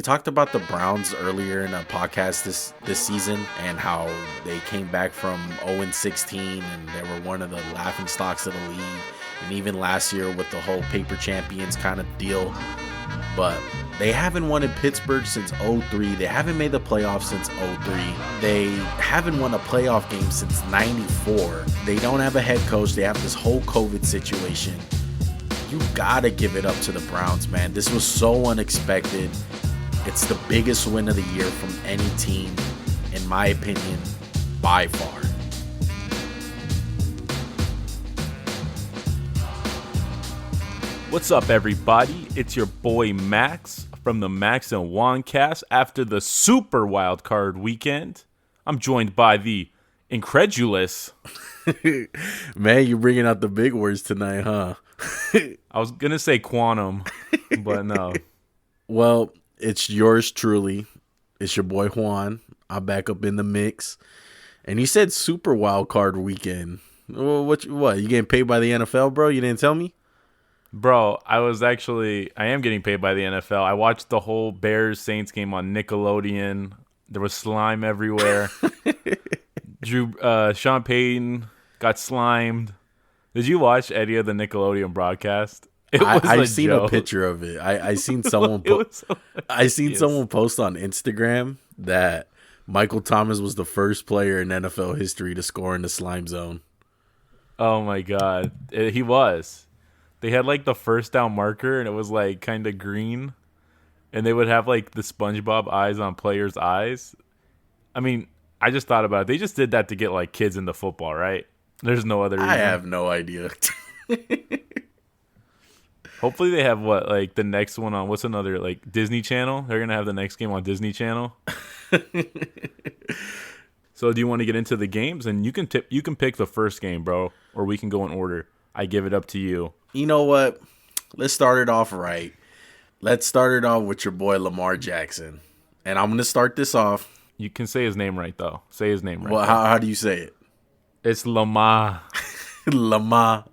talked about the Browns earlier in a podcast this season and how they came back from 0-16 and they were one of the laughing stocks of the league. And even last year with the whole paper champions kind of deal. But they haven't won in Pittsburgh since 03. They haven't made the playoffs since 03. They haven't won a playoff game since 94. They don't have a head coach. They have this whole COVID situation. You gotta give it up to the Browns, man. This was so unexpected. It's the biggest win of the year from any team, in my opinion, by far. What's up, everybody? It's your boy Max from the Max and Juan cast after the Super Wild Card weekend. I'm joined by the incredulous. Man, you're bringing out the big words tonight, huh? I was going to say quantum, but no. Well, it's yours truly. It's your boy Juan. I'm back up in the mix. And you said Super Wild Card weekend. Well, what? You getting paid by the NFL, bro? You didn't tell me? Bro, I am getting paid by the NFL. I watched the whole Bears-Saints game on Nickelodeon. There was slime everywhere. Sean Payton got slimed. Did you watch any of the Nickelodeon broadcast? I've seen a picture of it. I seen someone someone post on Instagram that Michael Thomas was the first player in NFL history to score in the slime zone. Oh my God. He was. They had like the first down marker and it was like kind of green. And they would have like the SpongeBob eyes on players' eyes. I mean, I just thought about it. They just did that to get like kids into football, right? There's no other reason. I have no idea. Hopefully they have like the next one on what's another like Disney Channel? They're going to have the next game on Disney Channel. So do you want to get into the games? And you can pick the first game, bro, or we can go in order. I give it up to you. You know what? Let's start it off right. Let's start it off with your boy Lamar Jackson. And I'm going to start this off. You can say his name right, though. Say his name right. Well, how do you say it? It's Lamar. Lamar.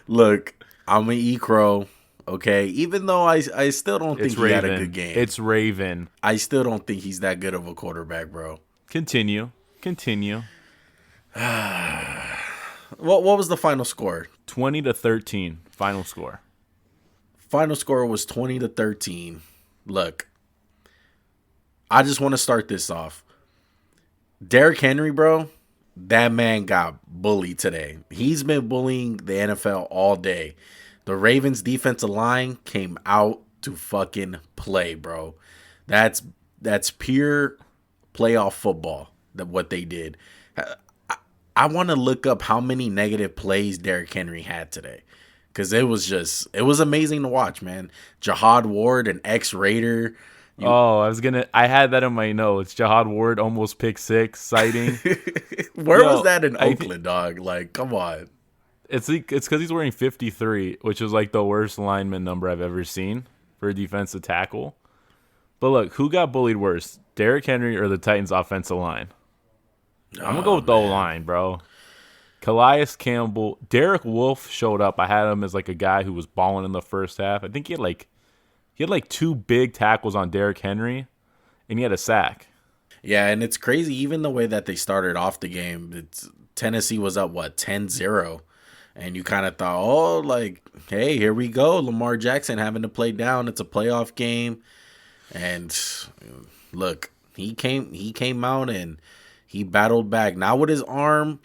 Look, I'm an E-Crow, okay? Even though I still don't think he had a good game. It's Raven. I still don't think he's that good of a quarterback, bro. Continue. What was the final score? 20-13, final score. Final score was 20-13. Look, I just want to start this off. Derrick Henry, bro, that man got bullied today. He's been bullying the NFL all day. The Ravens defensive line came out to fucking play, bro. That's pure playoff football, what they did. I want to look up how many negative plays Derrick Henry had today. Because it was amazing to watch, man. Jihad Ward, an ex-Raider. I had that in my notes. Jihad Ward almost pick six sighting. Where was that in Oakland, dog? Like, come on. It's because he's wearing 53, which is like the worst lineman number I've ever seen for a defensive tackle. But look, who got bullied worse, Derrick Henry or the Titans offensive line? I'm going to go with the O-line, bro. Calais Campbell. Derek Wolfe showed up. I had him as like a guy who was balling in the first half. I think he had like two big tackles on Derrick Henry, and he had a sack. Yeah, and it's crazy. Even the way that they started off the game, Tennessee was up, 10-0. And you kind of thought, hey, here we go. Lamar Jackson having to play down. It's a playoff game. And look, he came out and he battled back, not with his arm,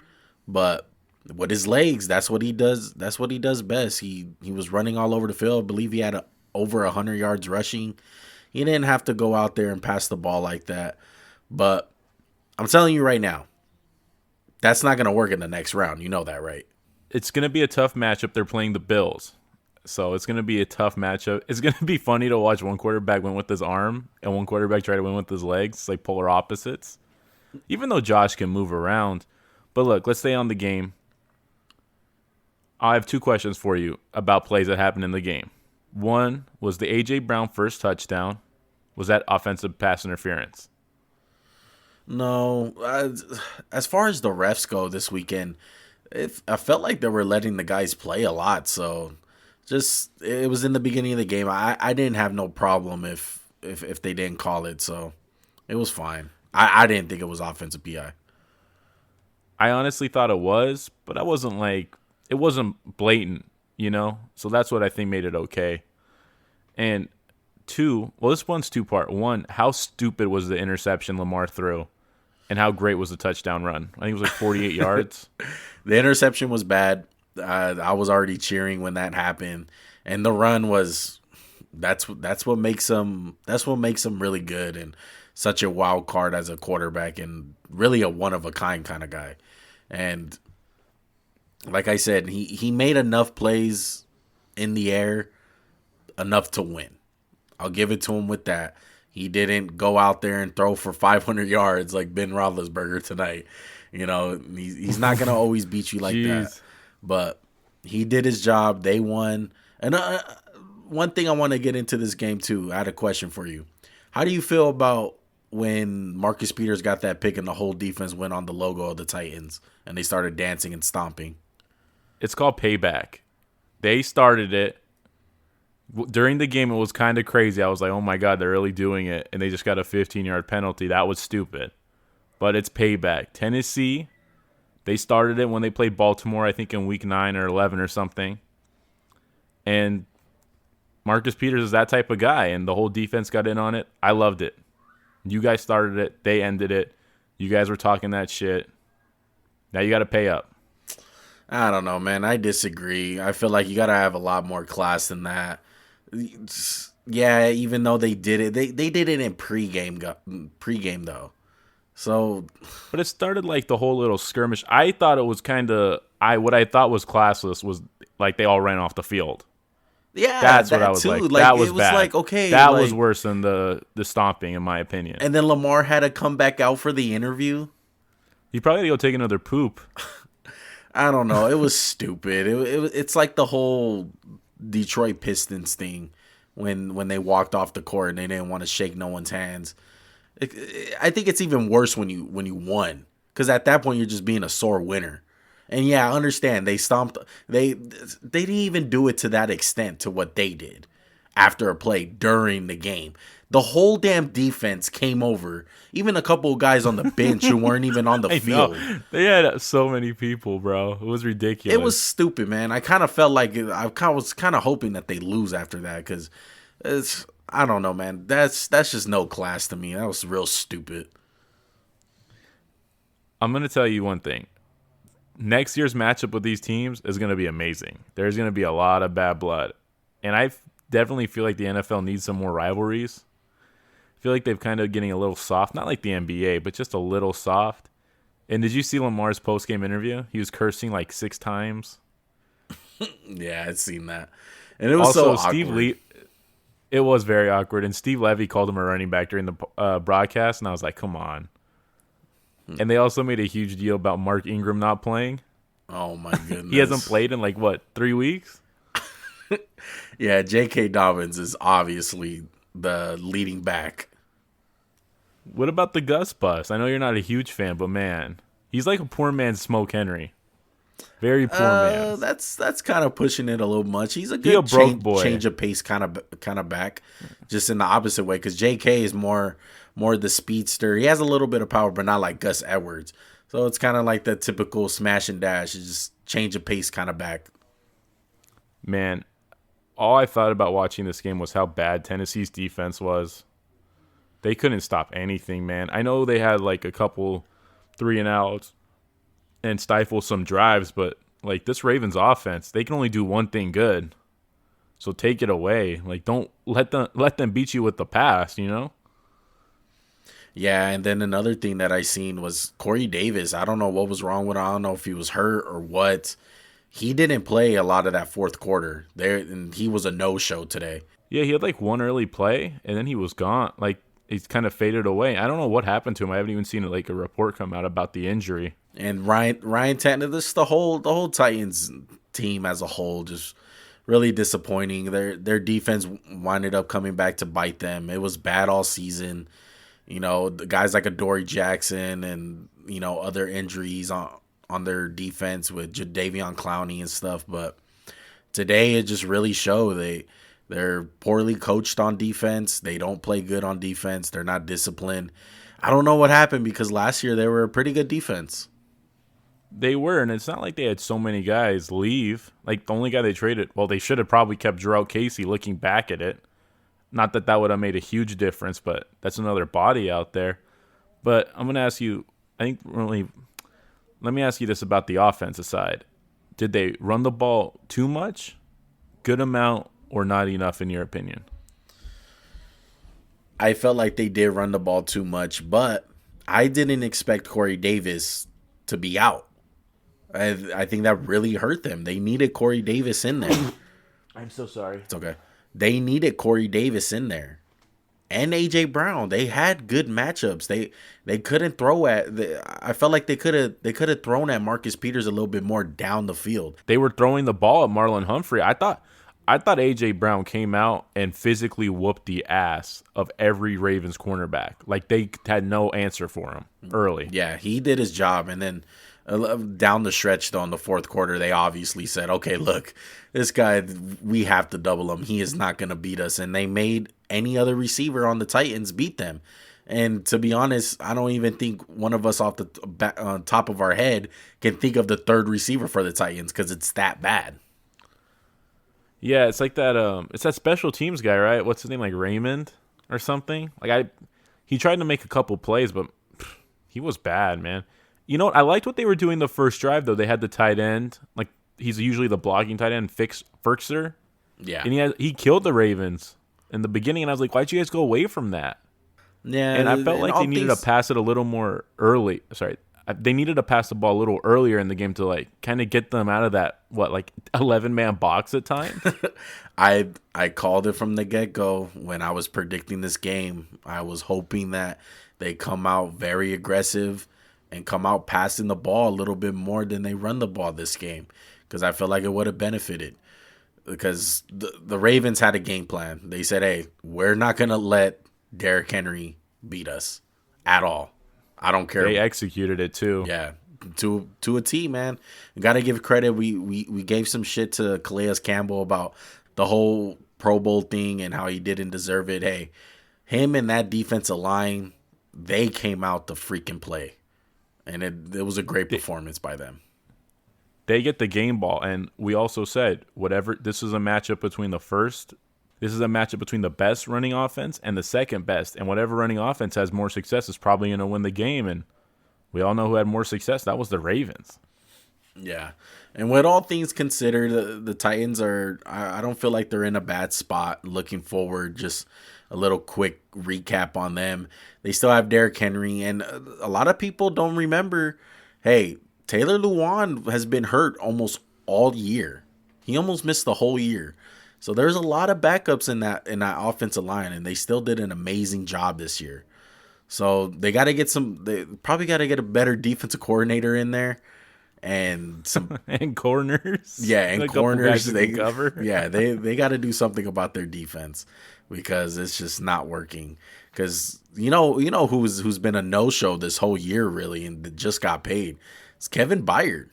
but with his legs. That's what he does. That's what he does best. He was running all over the field. I believe he had over 100 yards rushing. He didn't have to go out there and pass the ball like that. But I'm telling you right now, that's not going to work in the next round. You know that, right? It's going to be a tough matchup. They're playing the Bills. So it's going to be a tough matchup. It's going to be funny to watch one quarterback win with his arm and one quarterback try to win with his legs. It's like polar opposites. Even though Josh can move around. But look, let's stay on the game. I have two questions for you about plays that happened in the game. One, was the A.J. Brown first touchdown? Was that offensive pass interference? No. As far as the refs go this weekend, I felt like they were letting the guys play a lot. So Just it was in the beginning of the game. I didn't have no problem if they didn't call it, so it was fine. I didn't think it was offensive PI. I honestly thought it was, but it wasn't blatant, you know? So that's what I think made it okay. And two, well, this one's two-part. One, how stupid was the interception Lamar threw? And how great was the touchdown run? I think it was like 48 yards. The interception was bad. I was already cheering when that happened, and the run was that's what makes him really good and such a wild card as a quarterback and really a one of a kind of guy. And like I said, he made enough plays in the air, enough to win. I'll give it to him with that. He didn't go out there and throw for 500 yards like Ben Roethlisberger tonight. You know, he's not going to always beat you like that. But he did his job. They won. And one thing I want to get into this game, too, I had a question for you. How do you feel about when Marcus Peters got that pick and the whole defense went on the logo of the Titans and they started dancing and stomping? It's called payback. They started it. During the game, it was kind of crazy. I was like, oh, my God, they're really doing it. And they just got a 15-yard penalty. That was stupid. But it's payback. Tennessee, they started it when they played Baltimore, I think in week 9 or 11 or something. And Marcus Peters is that type of guy, and the whole defense got in on it. I loved it. You guys started it. They ended it. You guys were talking that shit. Now you got to pay up. I don't know, man. I disagree. I feel like you got to have a lot more class than that. Yeah, even though they did it, they did it in pregame though. So, but it started like the whole little skirmish. I thought it was what I thought was classless was like they all ran off the field. Yeah, that's what I was too. like. That was it was bad. Like, okay, that was worse than the stomping, in my opinion. And then Lamar had to come back out for the interview. He probably had to go take another poop. I don't know. It was stupid. It's like the whole Detroit Pistons thing when they walked off the court and they didn't want to shake no one's hands. I think it's even worse when you won, because at that point you're just being a sore winner. And yeah, I understand they stomped. They didn't even do it to that extent to what they did after a play during the game. The whole damn defense came over. Even a couple of guys on the bench who weren't even on the field. They had so many people, bro. It was ridiculous. It was stupid, man. I kind of felt like I was kind of hoping that they lose after that, because I don't know, man. That's just no class to me. That was real stupid. I'm gonna tell you one thing. Next year's matchup with these teams is gonna be amazing. There's gonna be a lot of bad blood, and I definitely feel like the NFL needs some more rivalries. I feel like they've kind of getting a little soft, not like the NBA, but just a little soft. And did you see Lamar's post-game interview? He was cursing like 6 times. Yeah, I'd seen that. And it was also, so awkward. It was very awkward. And Steve Levy called him a running back during the broadcast, and I was like, come on. And they also made a huge deal about Mark Ingram not playing. Oh, my goodness. He hasn't played in 3 weeks? Yeah, J.K. Dobbins is obviously the leading back. What about the Gus bust? I know you're not a huge fan, but man, he's like a poor man's Smoke Henry. Very poor man. That's kind of pushing it a little much. He's a good change of pace kind of back, just in the opposite way, because J.K. is more the speedster. He has a little bit of power, but not like Gus Edwards. So it's kind of like the typical smash and dash. It's just change of pace kind of back. Man, all I thought about watching this game was how bad Tennessee's defense was. They couldn't stop anything, man. I know they had a couple 3-and-outs and stifle some drives, but this Ravens offense, they can only do one thing good. So take it away. Don't let them beat you with the pass, you know? Yeah, and then another thing that I seen was Corey Davis. I don't know what was wrong with him. I don't know if he was hurt or what. He didn't play a lot of that fourth quarter there, and he was a no-show today. Yeah, he had one early play, and then he was gone. He's kind of faded away. I don't know what happened to him. I haven't even seen a report come out about the injury. And Ryan Tannehill, the whole Titans team as a whole, just really disappointing. Their defense winded up coming back to bite them. It was bad all season. You know, the guys like Adoree Jackson and other injuries on their defense with Jadeveon Clowney and stuff. But Today it just really showed they're poorly coached on defense. They don't play good on defense. They're not disciplined. I don't know what happened because last year they were a pretty good defense. They were, and it's not like they had so many guys leave. Like, the only guy they traded, well, they should have probably kept Jarrell Casey looking back at it. Not that that would have made a huge difference, but that's another body out there. But I'm going to ask you, let me ask you this about the offensive side. Did they run the ball too much, good amount, or not enough in your opinion? I felt like they did run the ball too much, but I didn't expect Corey Davis to be out. I think that really hurt them. They needed Corey Davis in there. I'm so sorry. It's okay. They needed Corey Davis in there. And A.J. Brown. They had good matchups. They couldn't throw at I felt like they could have thrown at Marcus Peters a little bit more down the field. They were throwing the ball at Marlon Humphrey. I thought A.J. Brown came out and physically whooped the ass of every Ravens cornerback. Like, they had no answer for him early. Yeah, he did his job. And then down the stretch, though, in the fourth quarter, they obviously said, okay, look, this guy, we have to double him. He is not going to beat us. And they made any other receiver on the Titans beat them. And to be honest, I don't even think one of us off the top of our head can think of the third receiver for the Titans because it's that bad. Yeah, it's like that. It's that special teams guy, right? What's his name? Like Raymond or something. He tried to make a couple plays, but he was bad, man. You know what? I liked what they were doing the first drive, though. They had the tight end. Like, he's usually the blocking tight end, Firkser. Yeah. And he killed the Ravens in the beginning, and I was like, why'd you guys go away from that? Yeah. And I felt like they needed to pass it a little more early. Sorry. They needed to pass the ball a little earlier in the game to, like, kind of get them out of that, 11-man box at times? I called it from the get-go when I was predicting this game. I was hoping that they come out very aggressive and come out passing the ball a little bit more than they run the ball this game, because I felt like it would have benefited. Because the Ravens had a game plan. They said, hey, we're not going to let Derrick Henry beat us at all. I don't care. They executed it, too. Yeah, to a T, man. You got to give credit. We gave some shit to Calais Campbell about the whole Pro Bowl thing and how he didn't deserve it. Hey, him and that defensive line, they came out to freaking play. And it was a great performance by them. They get the game ball, and we also said, this is a matchup between the best running offense and the second best, and whatever running offense has more success is probably going to win the game, and we all know who had more success. That was the Ravens. Yeah, and with all things considered, the Titans I don't feel like they're in a bad spot looking forward. Just a little quick recap on them. They still have Derrick Henry, and a lot of people don't remember, hey, Taylor Lewan has been hurt almost all year. He almost missed the whole year. So there's a lot of backups in that offensive line, and they still did an amazing job this year. So they probably got to get a better defensive coordinator in there. And some and corners. Yeah, and corners. They cover. Yeah, they got to do something about their defense because it's just not working. Because you know who's been a no-show this whole year really and just got paid. It's Kevin Byard.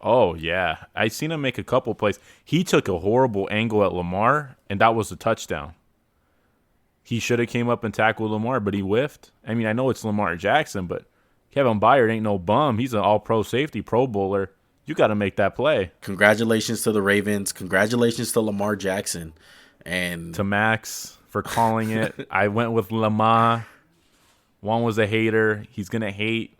Oh yeah, I seen him make a couple plays. He took a horrible angle at Lamar, and that was a touchdown. He should have came up and tackled Lamar, but he whiffed. I mean, I know it's Lamar Jackson, but Kevin Byard ain't no bum. He's an all-pro safety, Pro Bowler. You got to make that play. Congratulations to the Ravens. Congratulations to Lamar Jackson. And to Max for calling it. I went with Lamar. Juan was a hater. He's going to hate.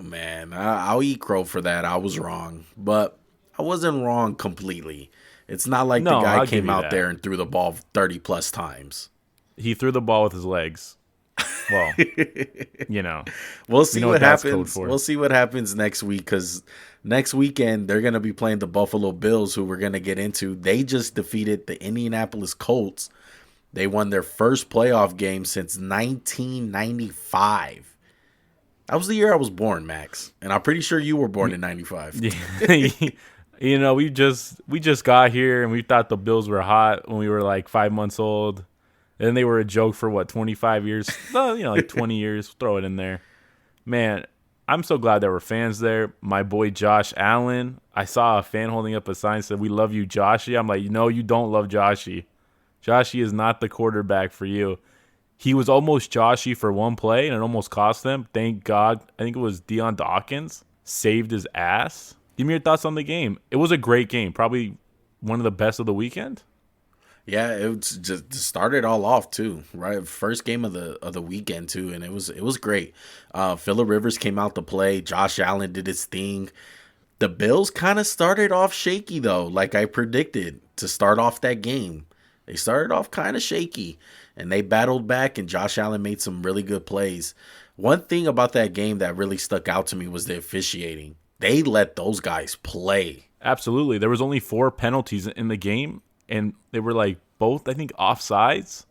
Man, I'll eat crow for that. I was wrong. But I wasn't wrong completely. It's not like the guy came out there and threw the ball 30-plus times. He threw the ball with his legs. Well, we'll see what happens. We'll see what happens next week because next weekend they're going to be playing the Buffalo Bills, who we're going to get into. They just defeated the Indianapolis Colts. They won their first playoff game since 1995. That was the year I was born, Max, and I'm pretty sure you were born in 95. We just got here and we thought the Bills were hot when we were like 5 months old. And they were a joke for 25 years? 20 years. Throw it in there. Man, I'm so glad there were fans there. My boy Josh Allen, I saw a fan holding up a sign that said, "We love you, Joshy." I'm like, no, you don't love Joshy. Joshy is not the quarterback for you. He was almost Joshy for one play, and it almost cost them. Thank God. I think it was Deion Dawkins saved his ass. Give me your thoughts on the game. It was a great game. Probably one of the best of the weekend. Yeah, it was just started all off too, right? First game of the weekend too, and it was great. Phillip Rivers came out to play. Josh Allen did his thing. The Bills kind of started off shaky though, like I predicted to start off that game. They started off kind of shaky, and they battled back, and Josh Allen made some really good plays. One thing about that game that really stuck out to me was the officiating. They let those guys play. Absolutely. There was only 4 penalties in the game, and they were like both, I think, offsides,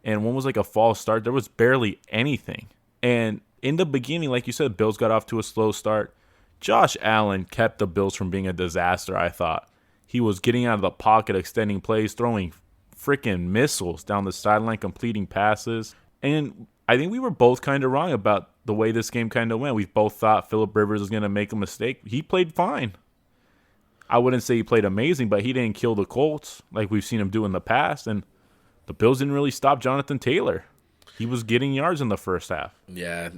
and one was like a false start. There was barely anything. And in the beginning, like you said, Bills got off to a slow start. Josh Allen kept the Bills from being a disaster, I thought. He was getting out of the pocket, extending plays, throwing freaking missiles down the sideline, completing passes. And I think we were both kind of wrong about the way this game kind of went. We both thought Phillip Rivers was going to make a mistake. He played fine. I wouldn't say he played amazing, but he didn't kill the Colts like we've seen him do in the past. And the Bills didn't really stop Jonathan Taylor. He was getting yards in the first half. Yeah,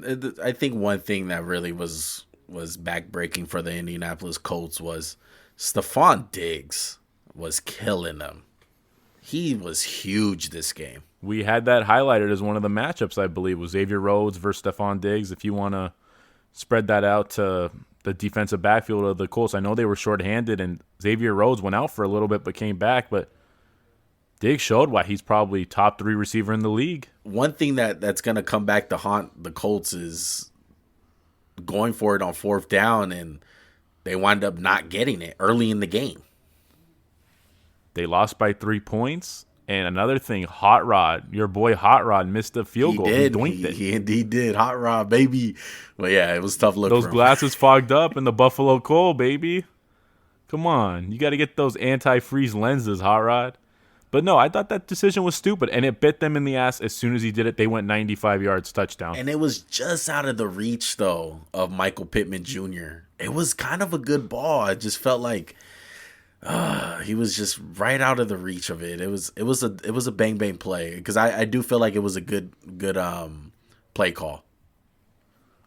I think one thing that really was backbreaking for the Indianapolis Colts was Stephon Diggs was killing them. He was huge this game. We had that highlighted as one of the matchups, I believe, was Xavier Rhodes versus Stephon Diggs. If you want to spread that out to the defensive backfield of the Colts, I know they were shorthanded, and Xavier Rhodes went out for a little bit but came back. But Diggs showed why he's probably top 3 receiver in the league. One thing that's going to come back to haunt the Colts is going for it on 4th down, and they wind up not getting it early in the game. They lost by 3 points. And another thing, Hot Rod, your boy Hot Rod missed a field goal. He doinked it. He indeed did. Hot Rod, baby. But yeah, it was tough look. Those glasses fogged up in the Buffalo Cold, baby. Come on. You got to get those anti-freeze lenses, Hot Rod. But no, I thought that decision was stupid, and it bit them in the ass as soon as he did it. They went 95 yards, touchdown. And it was just out of the reach, though, of Michael Pittman Jr. It was kind of a good ball. I just felt like he was just right out of the reach of it. It was a bang bang play because I do feel like it was a good play call.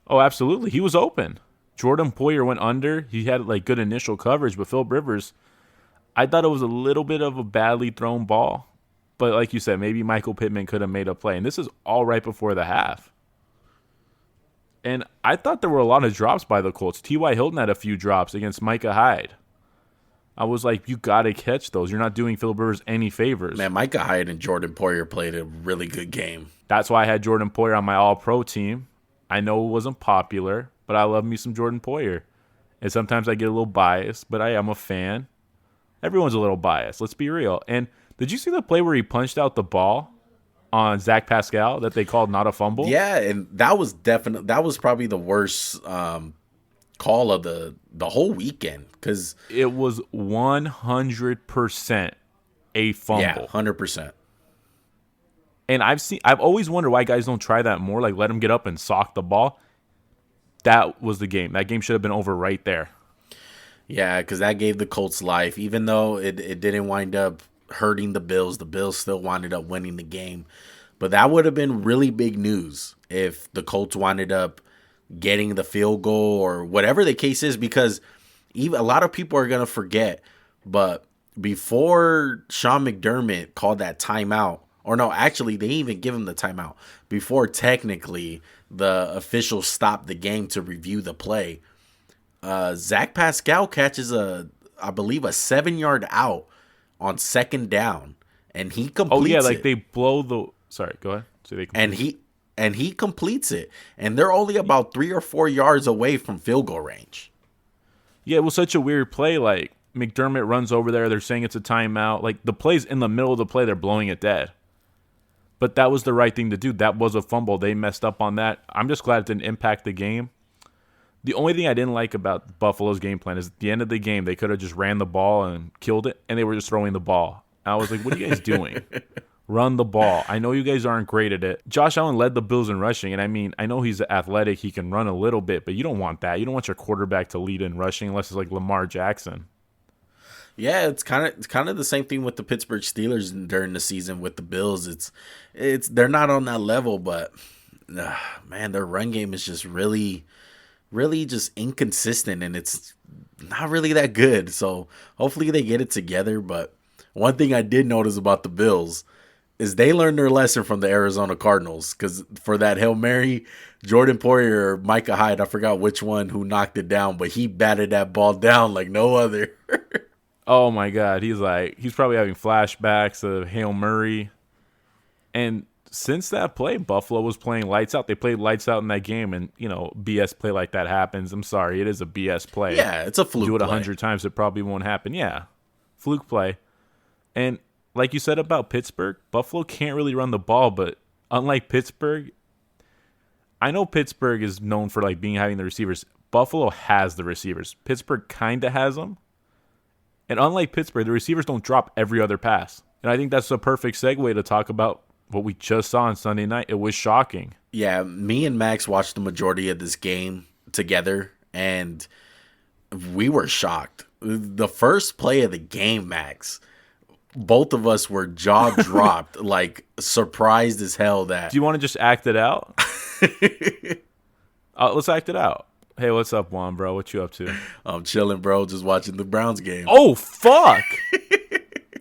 Oh, absolutely. He was open. Jordan Poyer went under. He had like good initial coverage, but Phillip Rivers, I thought it was a little bit of a badly thrown ball. But like you said, maybe Michael Pittman could have made a play. And this is all right before the half. And I thought there were a lot of drops by the Colts. T.Y. Hilton had a few drops against Micah Hyde. I was like, you got to catch those. You're not doing Phillip Rivers any favors. Man, Micah Hyde and Jordan Poyer played a really good game. That's why I had Jordan Poyer on my all-pro team. I know it wasn't popular, but I love me some Jordan Poyer. And sometimes I get a little biased, but I am a fan. Everyone's a little biased. Let's be real. And did you see the play where he punched out the ball on Zach Pascal that they called not a fumble? Yeah, and that was probably the worst call of the whole weekend because it was 100% a fumble. Yeah, 100%. And I've always wondered why guys don't try that more, like let him get up and sock the ball. That was the game. That game should have been over right there. Yeah, because that gave the Colts life. Even though it didn't wind up hurting the Bills still winded up winning the game. But that would have been really big news if the Colts winded up getting the field goal or whatever the case is, because even a lot of people are going to forget, but before Sean McDermott called that timeout, or no, actually they didn't even give him the timeout, before technically the officials stopped the game to review the play, Zach Pascal catches I believe a 7-yard out on 2nd down, and he completes it. Oh yeah, like they blow the, sorry, go ahead. So they And he completes it. And they're only about 3 or 4 yards away from field goal range. Yeah, it was such a weird play. Like, McDermott runs over there. They're saying it's a timeout. Like, the play's in the middle of the play. They're blowing it dead. But that was the right thing to do. That was a fumble. They messed up on that. I'm just glad it didn't impact the game. The only thing I didn't like about Buffalo's game plan is at the end of the game, they could have just ran the ball and killed it, and they were just throwing the ball. I was like, what are you guys doing? Run the ball. I know you guys aren't great at it. Josh Allen led the Bills in rushing, and I mean, I know he's athletic. He can run a little bit, but you don't want that. You don't want your quarterback to lead in rushing unless it's like Lamar Jackson. Yeah, it's kind of the same thing with the Pittsburgh Steelers during the season with the Bills. It's they're not on that level, but man, their run game is just really just inconsistent, and it's not really that good. So hopefully they get it together. But one thing I did notice about the Bills is they learned their lesson from the Arizona Cardinals, because for that Hail Mary, Jordan Poyer or Micah Hyde, I forgot which one who knocked it down, but he batted that ball down like no other. Oh my God, he's probably having flashbacks of Hail Murray. And since that play, Buffalo was playing lights out. They played lights out in that game, and BS play like that happens. I'm sorry, it is a BS play. Yeah, it's a fluke. Do it play. 100 times, it probably won't happen. Yeah, fluke play. And like you said about Pittsburgh, Buffalo can't really run the ball, but unlike Pittsburgh, I know Pittsburgh is known for like having the receivers. Buffalo has the receivers. Pittsburgh kind of has them. And unlike Pittsburgh, the receivers don't drop every other pass. And I think that's a perfect segue to talk about what we just saw on Sunday night. It was shocking. Yeah, me and Max watched the majority of this game together, and we were shocked. The first play of the game, Max, both of us were jaw dropped, like surprised as hell that. Do you want to just act it out? Let's act it out. Hey, what's up, Juan, bro? What you up to? I'm chilling, bro. Just watching the Browns game. Oh, fuck.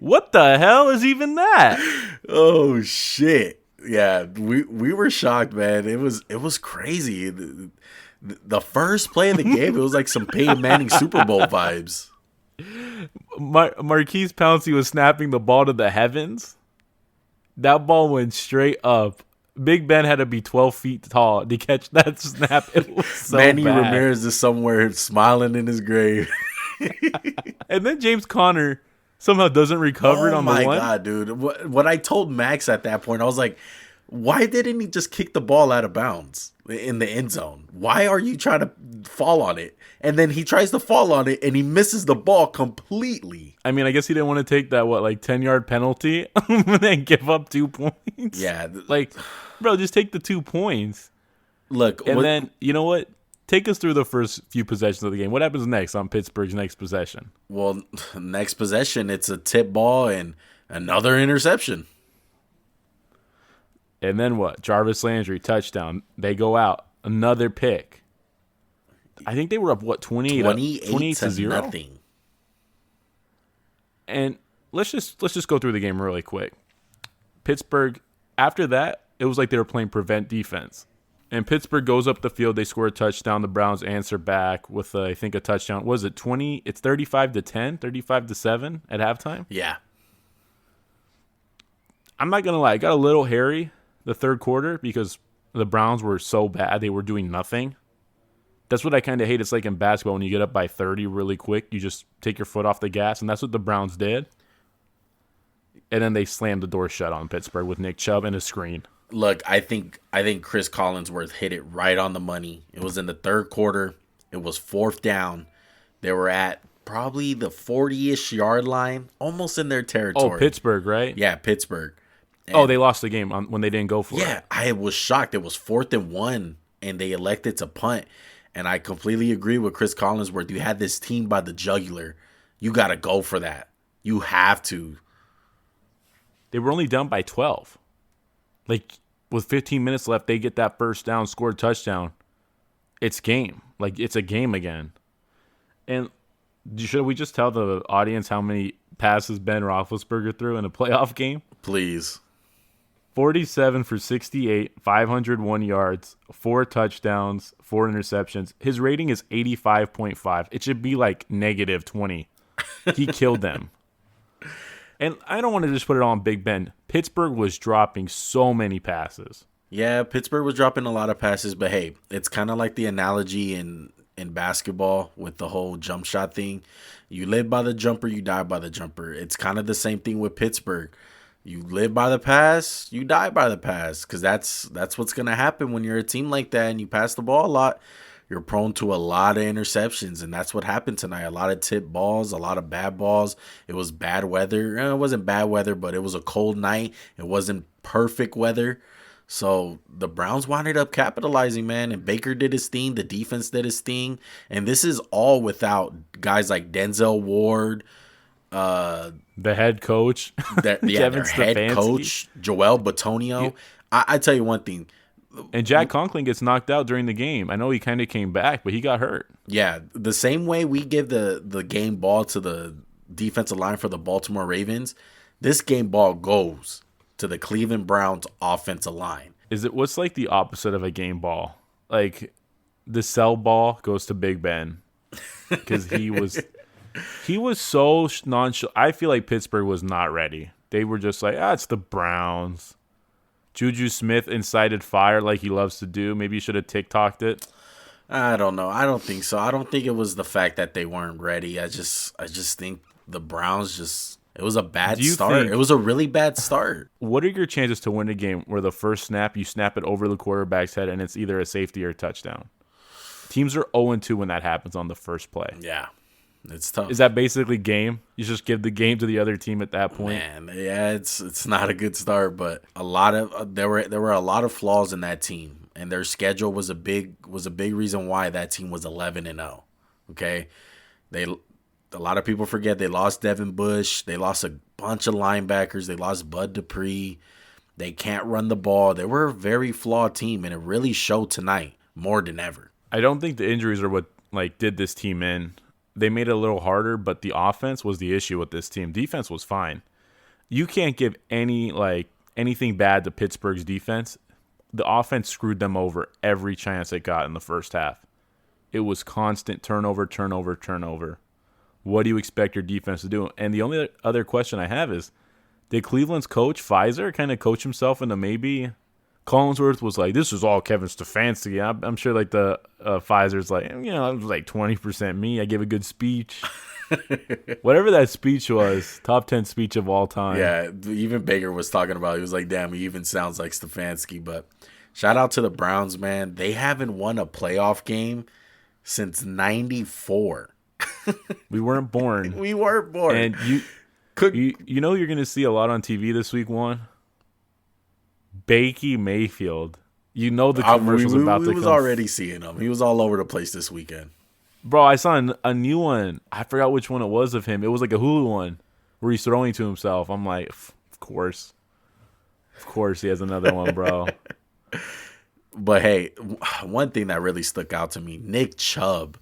What the hell is even that? Oh, shit. Yeah, we were shocked, man. It was crazy. The first play of the game, it was like some Peyton Manning Super Bowl vibes. Marquise Pouncey was snapping the ball to the heavens. That ball went straight up. Big Ben had to be 12 feet tall to catch that snap. It was so Manny bad. Ramirez is somewhere smiling in his grave. And then James Conner somehow doesn't recover it on the one. Oh my God, dude. What I told Max at that point, I was like, why didn't he just kick the ball out of bounds in the end zone? Why are you trying to fall on it? And then he tries to fall on it, and he misses the ball completely. I mean, I guess he didn't want to take that, 10-yard penalty and then give up 2 points? Yeah. Bro, just take the 2 points. Look. And then, you know what? Take us through the first few possessions of the game. What happens next on Pittsburgh's next possession? Well, next possession, it's a tip ball and another interception. And then what? Jarvis Landry, touchdown. They go out. Another pick. I think they were up, 28 to 0? Nothing. And let's just go through the game really quick. Pittsburgh, after that, it was like they were playing prevent defense. And Pittsburgh goes up the field. They score a touchdown. The Browns answer back with, I think, a touchdown. Was it 20? It's 35-10, 35-7 at halftime? Yeah. I'm not going to lie. It got a little hairy the third quarter because the Browns were so bad. They were doing nothing. That's what I kind of hate. It's like in basketball when you get up by 30 really quick, you just take your foot off the gas, and that's what the Browns did. And then they slammed the door shut on Pittsburgh with Nick Chubb and a screen. Look, I think Chris Collinsworth hit it right on the money. It was in the third quarter. It was fourth down. They were at probably the 40-ish yard line, almost in their territory. Oh, Pittsburgh, right? Yeah, Pittsburgh. And they lost the game when they didn't go for it. Yeah, I was shocked. It was 4th and 1, and they elected to punt. And I completely agree with Chris Collinsworth. You had this team by the jugular. You got to go for that. You have to. They were only down by 12. With 15 minutes left, they get that first down, scored a touchdown. It's game. It's a game again. And should we just tell the audience how many passes Ben Roethlisberger threw in a playoff game? Please. 47 for 68, 501 yards, 4 touchdowns, 4 interceptions. His rating is 85.5. It should be negative 20. He killed them. And I don't want to just put it on Big Ben. Pittsburgh was dropping so many passes. Yeah, Pittsburgh was dropping a lot of passes, but hey, it's kind of like the analogy in basketball with the whole jump shot thing. You live by the jumper, you die by the jumper. It's kind of the same thing with Pittsburgh. You live by the pass, you die by the pass, because that's what's going to happen when you're a team like that and you pass the ball a lot. you're prone to a lot of interceptions, and that's what happened tonight. A lot of tip balls, a lot of bad balls. It was bad weather. It wasn't bad weather, but it was a cold night. It wasn't perfect weather. So the Browns wound up capitalizing, man, and Baker did his thing. The defense did his thing. And this is all without guys like Denzel Ward, The head coach, their head coach, Joel Bitonio. I tell you one thing. And Jack Conklin gets knocked out during the game. I know he kind of came back, but he got hurt. Yeah, the same way we give the game ball to the defensive line for the Baltimore Ravens, this game ball goes to the Cleveland Browns offensive line. What's like the opposite of a game ball? Like the cell ball goes to Big Ben because he was so nonchalant. I feel like Pittsburgh was not ready. They were just like, it's the Browns. Juju Smith incited fire like he loves to do. Maybe you should have TikToked it. I don't know. I don't think so. I don't think it was the fact that they weren't ready. I just think the Browns it was a bad start. It was a really bad start. What are your chances to win a game where the first snap, you snap it over the quarterback's head and it's either a safety or a touchdown? Teams are 0-2 when that happens on the first play. Yeah. It's tough. Is that basically game? You just give the game to the other team at that point? Man, yeah, it's not a good start, but there were a lot of flaws in that team, and their schedule was a big reason why that team was 11-0. Okay? A lot of people forget they lost Devin Bush, they lost a bunch of linebackers, they lost Bud Dupree. They can't run the ball. They were a very flawed team, and it really showed tonight more than ever. I don't think the injuries are what did this team in. They made it a little harder, but the offense was the issue with this team. Defense was fine. You can't give anything bad to Pittsburgh's defense. The offense screwed them over every chance it got in the first half. It was constant turnover. What do you expect your defense to do? And the only other question I have is, did Cleveland's coach, Pfizer, kind of coach himself into maybe Collinsworth was like, this is all Kevin Stefanski. I'm sure the Pfizer's like, it was like 20% me. I gave a good speech. Whatever that speech was, top 10 speech of all time. Yeah, even Baker was talking about it. He was like, damn, he even sounds like Stefanski. But shout out to the Browns, man. They haven't won a playoff game since 94. We weren't born. We weren't born. And you know you're going to see a lot on TV this week, Juan? Bakey Mayfield. You know the commercials about the. We was already seeing him. He was all over the place this weekend. Bro, I saw a new one. I forgot which one it was of him. It was like a Hulu one where he's throwing to himself. I'm like, of course he has another one, bro. But hey, one thing that really stuck out to me, Nick Chubb,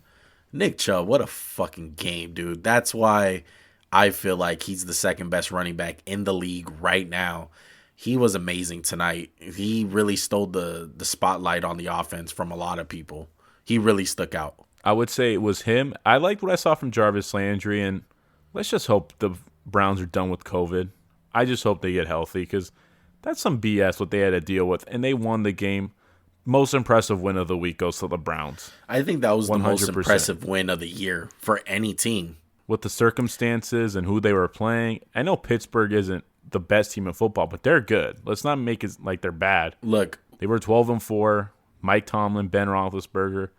what a fucking game, dude. That's why I feel like he's the second best running back in the league right now. He was amazing tonight. He really stole the spotlight on the offense from a lot of people. He really stuck out. I would say it was him. I liked what I saw from Jarvis Landry, and let's just hope the Browns are done with COVID. I just hope they get healthy because that's some BS what they had to deal with, and they won the game. Most impressive win of the week goes to the Browns. I think that was 100%. The most impressive win of the year for any team. With the circumstances and who they were playing, I know Pittsburgh isn't the best team in football, but they're good. Let's not make it like they're bad. Look, they were 12-4. Mike Tomlin, Ben Roethlisberger,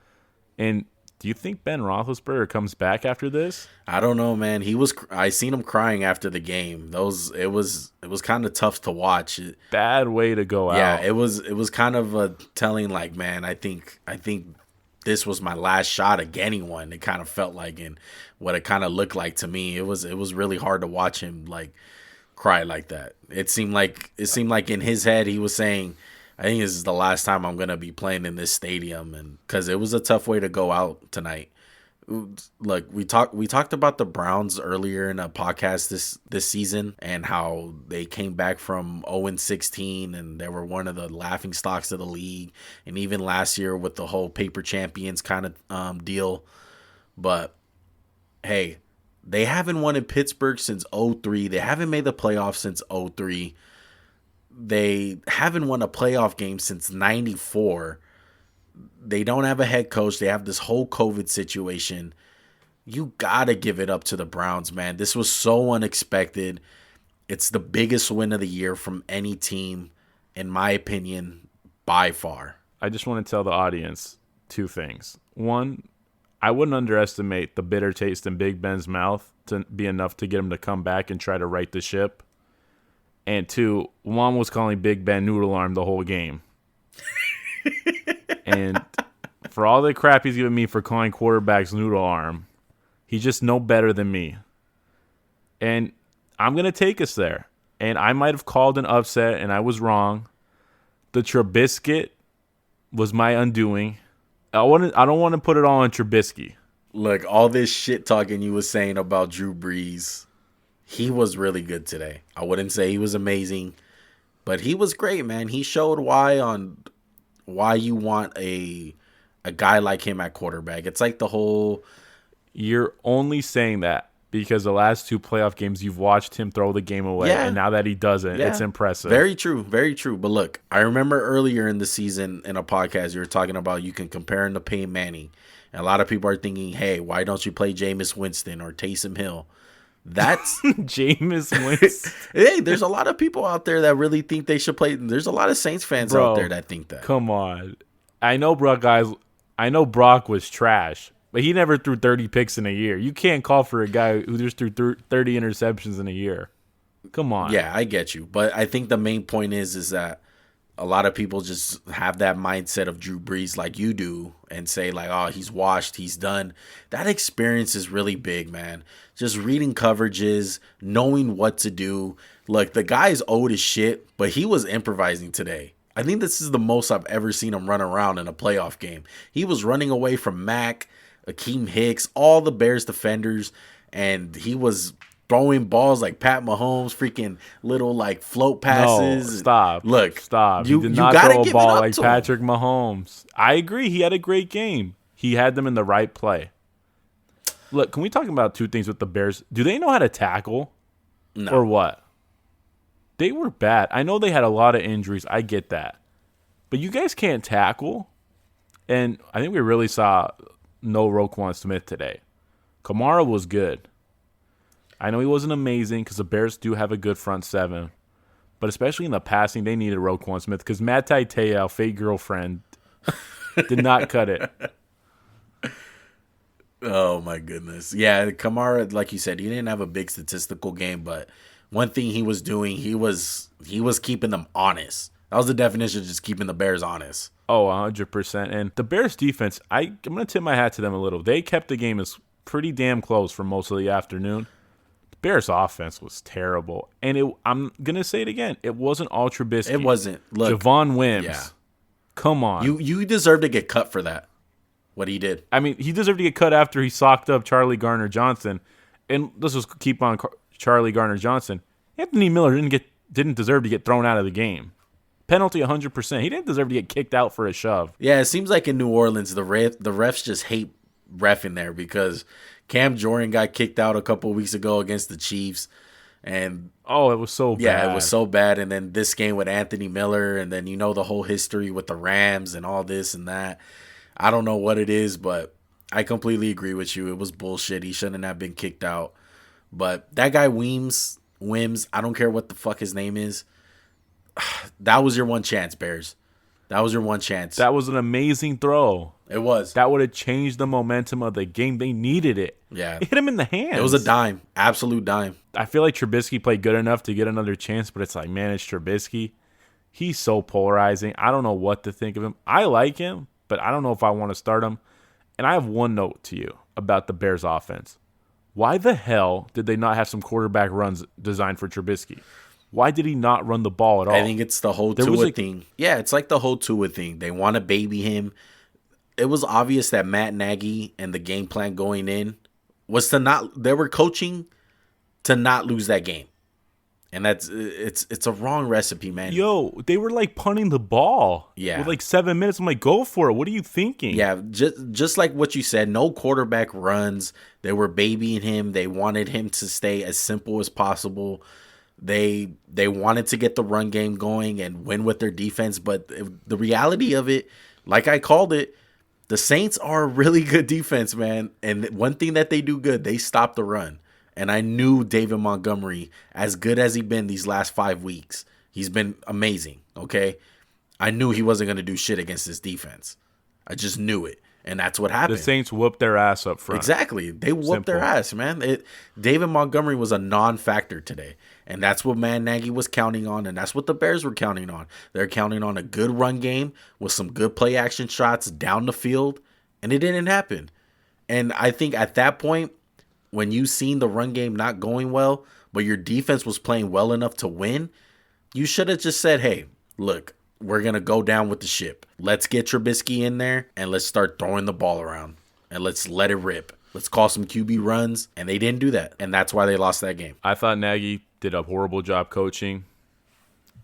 and do you think Ben Roethlisberger comes back after this? I don't know, man. I seen him crying after the game. It was kind of tough to watch. Bad way to go out. Yeah, it was kind of telling, like, man, I think this was my last shot at getting one. It kind of felt like, and what it kind of looked like to me, it was really hard to watch him like cry like that. It seemed like in his head he was saying, I think this is the last time I'm gonna be playing in this stadium, and because it was a tough way to go out tonight. Look, we talked about the Browns earlier in a podcast this season and how they came back from 0-16 and they were one of the laughing stocks of the league, and even last year with the whole paper champions kind of deal. But hey, they haven't won in Pittsburgh since 2003. They haven't made the playoffs since 2003. They haven't won a playoff game since 94. They don't have a head coach. They have this whole COVID situation. You got to give it up to the Browns, man. This was so unexpected. It's the biggest win of the year from any team, in my opinion, by far. I just want to tell the audience two things. One, I wouldn't underestimate the bitter taste in Big Ben's mouth to be enough to get him to come back and try to right the ship. And two, Juan was calling Big Ben noodle arm the whole game. And for all the crap he's giving me for calling quarterbacks noodle arm, he's just no better than me. And I'm going to take us there. And I might have called an upset, and I was wrong. The Trubisky was my undoing. I don't want to put it all on Trubisky. Look, all this shit talking you was saying about Drew Brees, he was really good today. I wouldn't say he was amazing, but he was great, man. He showed why you want a guy like him at quarterback. It's like the whole... You're only saying that because the last 2 playoff games you've watched him throw the game away, and now that he doesn't, it's impressive. Very true, very true. But look, I remember earlier in the season in a podcast you were talking about you can compare him to Peyton Manning. And a lot of people are thinking, hey, why don't you play Jameis Winston or Taysom Hill? That's Jameis Winston. Hey, there's a lot of people out there that really think they should play. There's a lot of Saints fans out there that think that. Come on. I know Brock was trash. But he never threw 30 picks in a year. You can't call for a guy who just threw 30 interceptions in a year. Come on. Yeah, I get you. But I think the main point is that a lot of people just have that mindset of Drew Brees like you do and say like, oh, he's washed, he's done. That experience is really big, man. Just reading coverages, knowing what to do. Look, the guy's old as shit, but he was improvising today. I think this is the most I've ever seen him run around in a playoff game. He was running away from Mac, Akeem Hicks, all the Bears defenders, and he was throwing balls like Pat Mahomes, freaking little like float passes. No, stop. Look, stop. You did not throw a ball like Patrick Mahomes. I agree. He had a great game. He had them in the right play. Look, can we talk about 2 things with the Bears? Do they know how to tackle? No. Or what? They were bad. I know they had a lot of injuries. I get that. But you guys can't tackle. And I think we really saw no Roquan Smith today. Kamara was good. I know he wasn't amazing because the Bears do have a good front 7. But especially in the passing, they needed Roquan Smith because Matt Taiteao, fake girlfriend, did not cut it. Oh, my goodness. Yeah, Kamara, like you said, he didn't have a big statistical game, but one thing he was doing, he was keeping them honest. That was the definition of just keeping the Bears honest. Oh, 100%. And the Bears defense, I'm going to tip my hat to them a little. They kept the game as pretty damn close for most of the afternoon. The Bears offense was terrible. And I'm going to say it again. It wasn't all Trubisky. It wasn't. Look, Javon Wims. Yeah. Come on. You deserve to get cut for that, what he did. I mean, he deserved to get cut after he socked up Charlie Garner-Johnson. And let's just keep on Charlie Garner-Johnson. Anthony Miller didn't deserve to get thrown out of the game. Penalty 100%. He didn't deserve to get kicked out for a shove. Yeah, it seems like in New Orleans, the refs just hate reffing there because Cam Jordan got kicked out a couple of weeks ago against the Chiefs. And it was so bad. Yeah, it was so bad. And then this game with Anthony Miller, and then the whole history with the Rams and all this and that. I don't know what it is, but I completely agree with you. It was bullshit. He shouldn't have been kicked out. But that guy Wims, I don't care what the fuck his name is. That was your one chance, Bears. That was your one chance. That was an amazing throw. It was. That would have changed the momentum of the game. They needed it. Yeah. It hit him in the hands. It was a dime. Absolute dime. I feel like Trubisky played good enough to get another chance, but it's like, man, it's Trubisky. He's so polarizing. I don't know what to think of him. I like him, but I don't know if I want to start him. And I have one note to you about the Bears offense. Why the hell did they not have some quarterback runs designed for Trubisky? Why did he not run the ball at all? I think it's the whole Tua thing. Yeah, it's like the whole Tua thing. They want to baby him. It was obvious that Matt Nagy and the game plan going in was they were coaching to not lose that game. And it's a wrong recipe, man. Yo, they were like punting the ball. Yeah. With like 7 minutes. I'm like, go for it. What are you thinking? Yeah, just like what you said, no quarterback runs. They were babying him. They wanted him to stay as simple as possible. They wanted to get the run game going and win with their defense, but the reality of it, like I called it, the Saints are a really good defense, man. And one thing that they do good, they stop the run. And I knew David Montgomery, as good as he's been these last 5 weeks, he's been amazing, okay? I knew he wasn't going to do shit against this defense. I just knew it. And that's what The happened. Saints whooped their ass up front. Exactly. They whooped their Simple. ass, man. David Montgomery was a non-factor today. And that's what Matt Nagy was counting on, and that's what the Bears were counting on. They're counting on a good run game with some good play action shots down the field, and it didn't happen. And I think at that point, when you seen the run game not going well, but your defense was playing well enough to win, you should have just said, hey, look, we're going to go down with the ship. Let's get Trubisky in there and let's start throwing the ball around and let's let it rip. Let's call some QB runs. And they didn't do that. And that's why they lost that game. I thought Nagy did a horrible job coaching.